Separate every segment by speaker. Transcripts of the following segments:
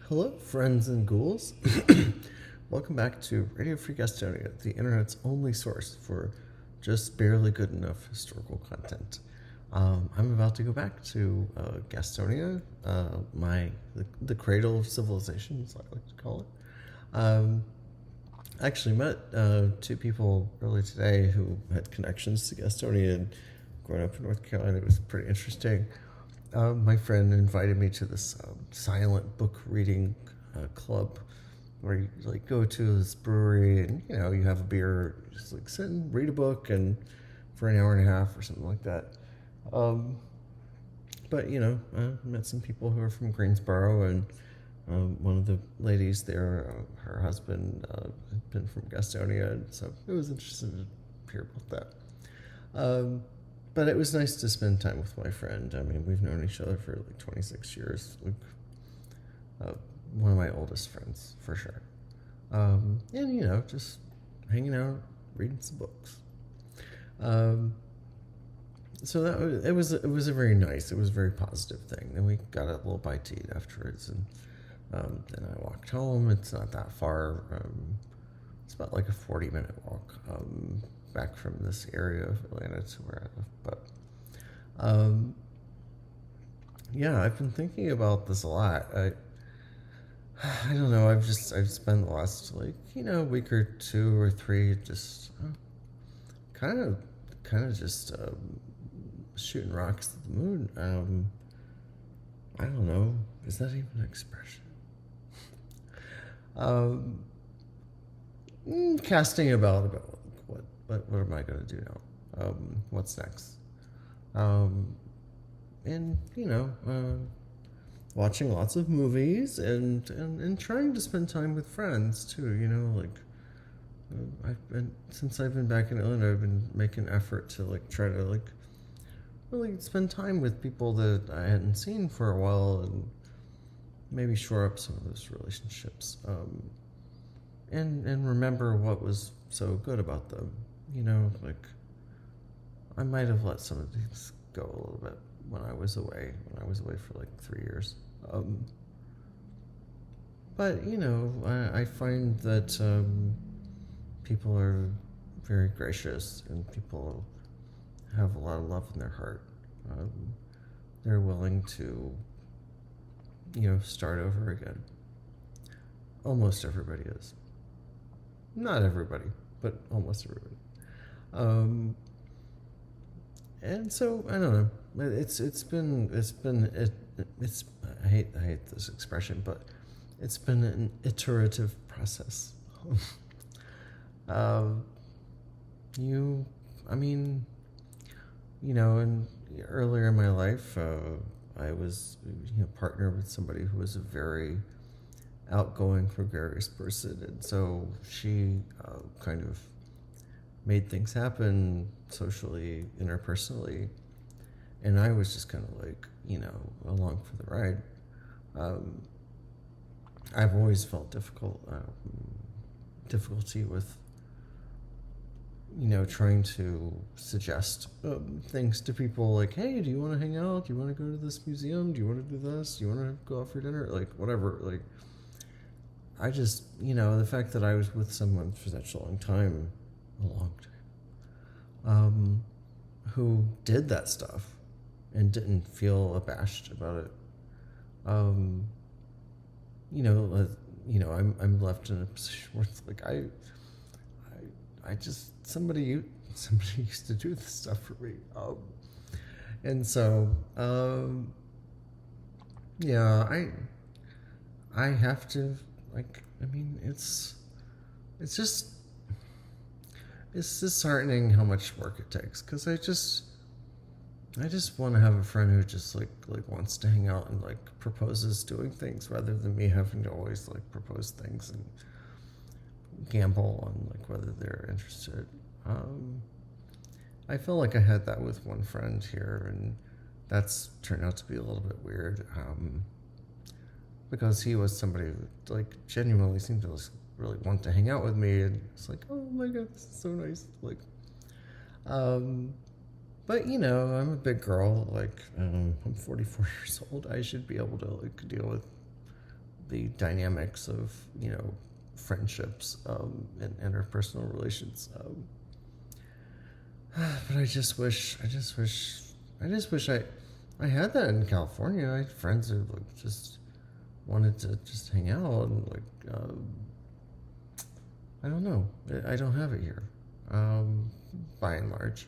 Speaker 1: Hello, friends and ghouls. Welcome back to Radio Free Gastonia, the internet's only source for just barely good enough historical content. I'm about to go back to Gastonia, the cradle of civilization, as I like to call it. I actually met two people early today who had connections to Gastonia and growing up in North Carolina. It was pretty interesting. My friend invited me to this silent book reading club where you go to this brewery and you have a beer, just sit and read a book and for an hour and a half or something like that. But I met some people who are from Greensboro, and one of the ladies there, her husband had been from Gastonia, and so it was interesting to hear about that. But it was nice to spend time with my friend. I mean, we've known each other for 26 years. One of my oldest friends, for sure. And, just hanging out, reading some books. So it was a very nice, it was a very positive thing. Then we got a little bite to eat afterwards, and then I walked home. It's not that far. It's about a 40-minute walk back from this area of Atlanta to where I live. But yeah, I've been thinking about this a lot. I don't know. I've spent the last week or two or three just kind of just shooting rocks at the moon. I don't know. Is that even an expression? Casting about what am I going to do now? What's next? And watching lots of movies and trying to spend time with friends too. Since I've been back in Illinois, I've been making an effort to try to really spend time with people that I hadn't seen for a while and maybe shore up some of those relationships. And remember what was so good about them. I might have let some of these go a little bit when I was away for 3 years. But I find that people are very gracious and people have a lot of love in their heart. They're willing to start over again. Almost everybody is. Not everybody, but almost everybody. And so I don't know. I hate this expression, but it's been an iterative process. And earlier in my life, I was partnered with somebody who was a very outgoing, gregarious person, and so she kind of made things happen socially, interpersonally, and I was just kind of along for the ride. I've always felt difficulty with trying to suggest things to people hey, do you want to hang out? Do you want to go to this museum? Do you want to do this? Do you want to go out for dinner? Whatever. I just, the fact that I was with someone for such a long time, who did that stuff and didn't feel abashed about it. I'm left in a position where it's I just somebody used to do this stuff for me, and so yeah, I have to it's just disheartening how much work it takes, because I just want to have a friend who just wants to hang out and proposes doing things rather than me having to always propose things and gamble on whether they're interested. I feel like I had that with one friend here, and that's turned out to be a little bit weird, because he was somebody who genuinely seemed to really want to hang out with me, and it's oh my god, this is so nice. But I'm a big girl. I'm 44 years old. I should be able to deal with the dynamics of, friendships, and interpersonal relations. But I had that in California. I had friends who like just wanted to just hang out and like, I don't know. I don't have it here, by and large.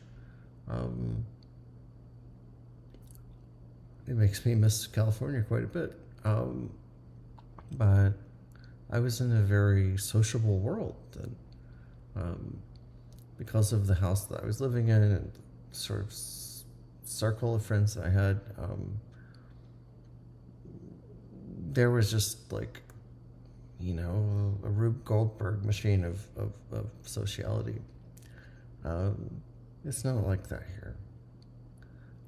Speaker 1: It makes me miss California quite a bit. But I was in a very sociable world, and because of the house that I was living in and sort of circle of friends that I had, there was just like, a Rube Goldberg machine of sociality. It's not like that here.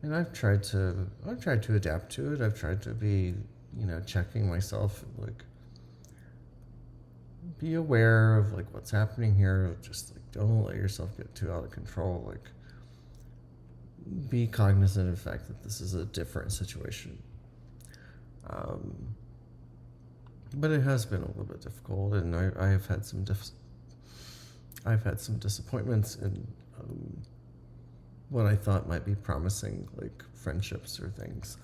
Speaker 1: And I've tried to adapt to it. I've tried to be, checking myself, like, be aware of like what's happening here. Just like don't let yourself get too out of control. Like, be cognizant of the fact that this is a different situation. But it has been a little bit difficult, and I have had some disappointments in what I thought might be promising, like friendships or things.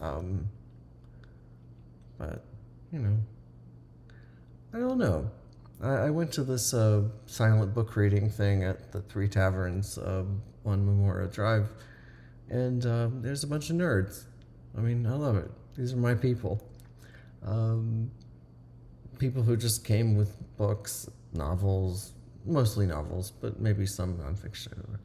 Speaker 1: But I don't know. I went to this silent book reading thing at the Three Taverns on Memorial Drive, and there's a bunch of nerds. I mean, I love it. These are my people. People who just came with books, novels, mostly novels, but maybe some nonfiction,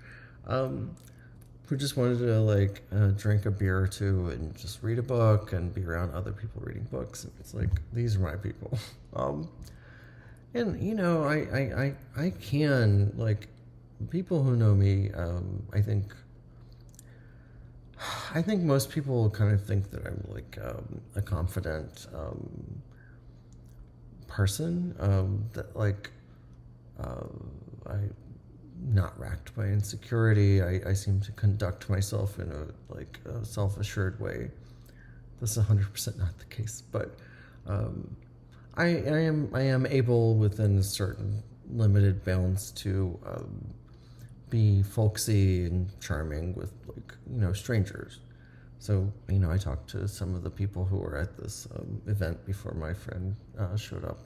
Speaker 1: who just wanted to like drink a beer or two and just read a book and be around other people reading books. It's like, these are my people. And I can, like, people who know me, I think most people kind of think that I'm like a confident person, that like I'm not racked by insecurity. I seem to conduct myself in a self-assured way. That's 100% not the case, but I am able within certain limited bounds to be folksy and charming with strangers. So I talked to some of the people who were at this event before my friend showed up,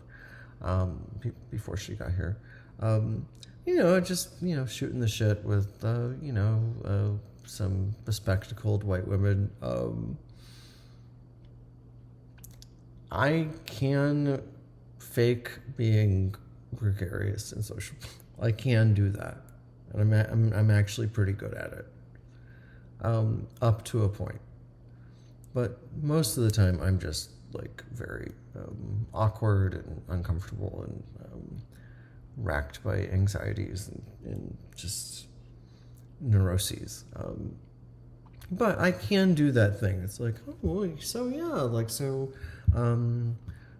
Speaker 1: before she got here. Just shooting the shit with some bespectacled white women. I can fake being gregarious and sociable. I can do that, and I'm actually pretty good at it, up to a point. But most of the time, I'm just like very awkward and uncomfortable and racked by anxieties and just neuroses. But I can do that thing. It's like, oh, so yeah, like so.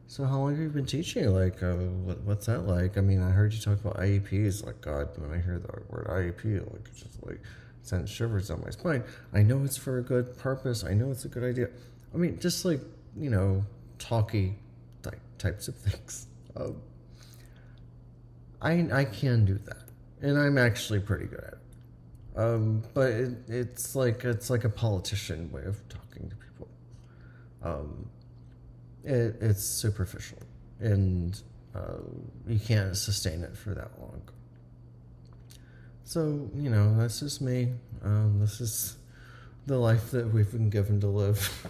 Speaker 1: So how long have you been teaching? Like, what's that like? I mean, I heard you talk about IEPs. Like, God, when I hear the word IEP, like, it just like sends shivers down my spine. I know it's for a good purpose. I know it's a good idea. I mean, just like, talky types of things. I can do that, and I'm actually pretty good at it. But it's like a politician way of talking to people. It's superficial, and you can't sustain it for that long. So, that's just me. This is the life that we've been given to live.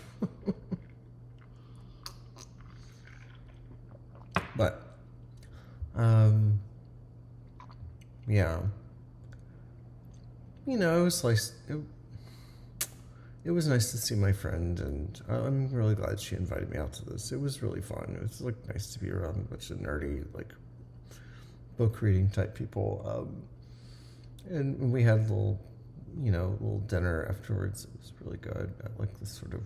Speaker 1: But, yeah. It was like, it was nice to see my friend, and I'm really glad she invited me out to this. It was really fun. It was like nice to be around a bunch of nerdy, like, book reading type people. And we had a little dinner afterwards. It was really good at like this sort of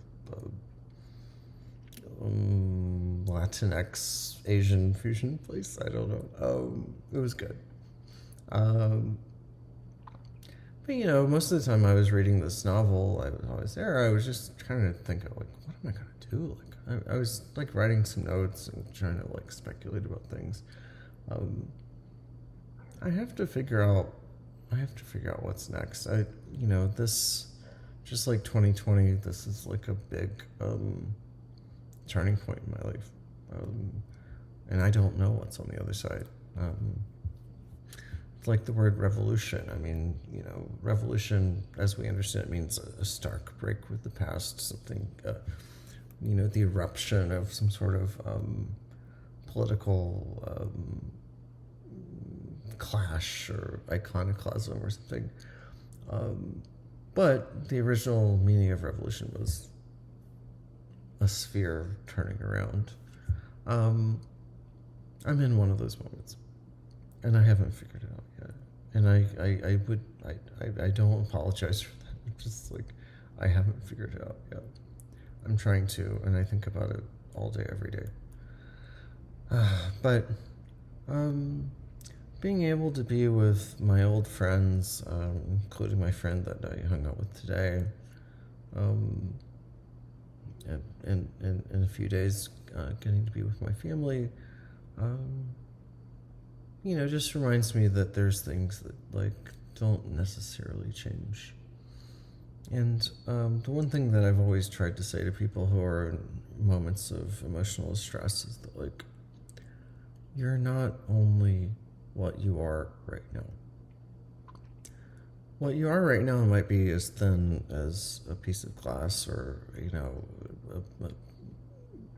Speaker 1: Latinx Asian fusion place. I don't know. It was good. But most of the time I was reading this novel, I was there. I was just kind of thinking, like, what am I gonna do? Like, I was like writing some notes and trying to like speculate about things. Um, I have to figure out. I have to figure out what's next. This, just like 2020, this is like a big turning point in my life, and I don't know what's on the other side. It's like the word revolution. I mean, revolution, as we understand it, means a stark break with the past, something, the eruption of some sort of political clash or iconoclasm or something. But the original meaning of revolution was a sphere turning around. I'm in one of those moments, and I haven't figured it out yet. And I don't apologize for that. It's just like I haven't figured it out yet. I'm trying to, and I think about it all day, every day. But being able to be with my old friends, including my friend that I hung out with today, and in a few days, getting to be with my family, just reminds me that there's things that like don't necessarily change. And the one thing that I've always tried to say to people who are in moments of emotional distress is that like you're not only what you are right now. What you are right now might be as thin as a piece of glass, or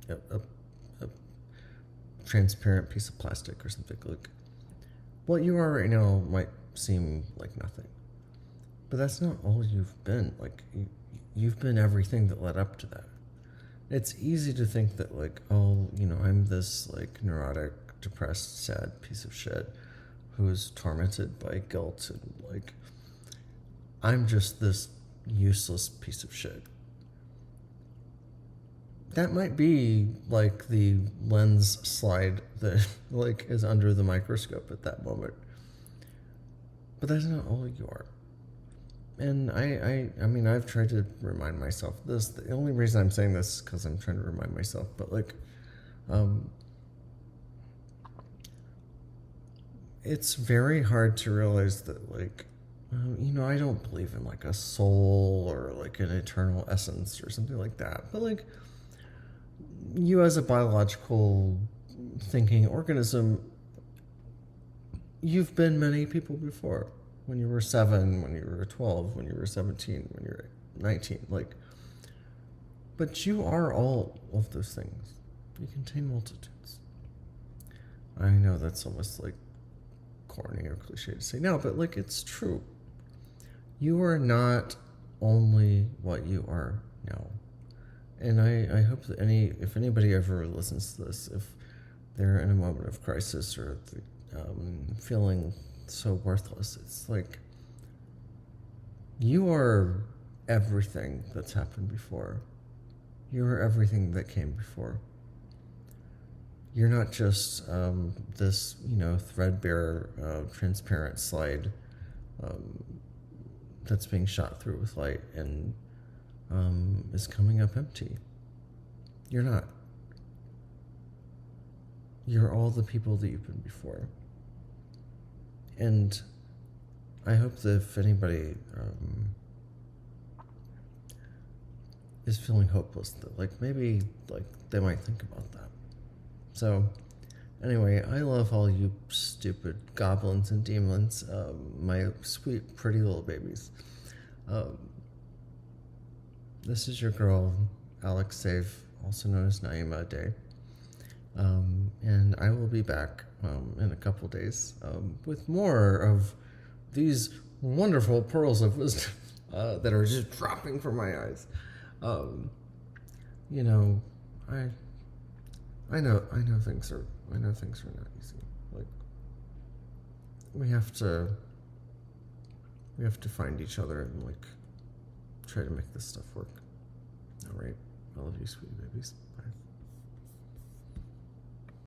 Speaker 1: a transparent piece of plastic or something. Like what you are right now might seem like nothing, but that's not all you've been. Like you've been everything that led up to that. It's easy to think that like, oh, I'm this like neurotic, depressed, sad piece of shit who's tormented by guilt, and like I'm just this useless piece of shit. That might be like the lens slide that like is under the microscope at that moment, but that's not all you are. And I mean, I've tried to remind myself this. The only reason I'm saying this is because I'm trying to remind myself. But like, it's very hard to realize that like, I don't believe in like a soul or like an eternal essence or something like that. But like, you as a biological thinking organism, you've been many people before. When you were 7, when you were 12, when you were 17, when you were 19, like, but you are all of those things. You contain multitudes. I know that's almost like corny or cliche to say now, but like it's true. You are not only what you are now. And I hope that if anybody ever listens to this, if they're in a moment of crisis or feeling so worthless, it's like you are everything that's happened before. You are everything that came before. You're not just this, threadbare, transparent slide that's being shot through with light and is coming up empty. You're not. You're all the people that you've been before. And I hope that if anybody is feeling hopeless, that like maybe like they might think about that. So anyway, I love all you stupid goblins and demons, my sweet pretty little babies. This is your girl, Alex Save, also known as Naima Day. And I will be back in a couple days with more of these wonderful pearls of wisdom that are just dropping from my eyes. I know things are not easy. Like we have to find each other and like try to make this stuff work. All right, I love you, sweetie babies. Bye.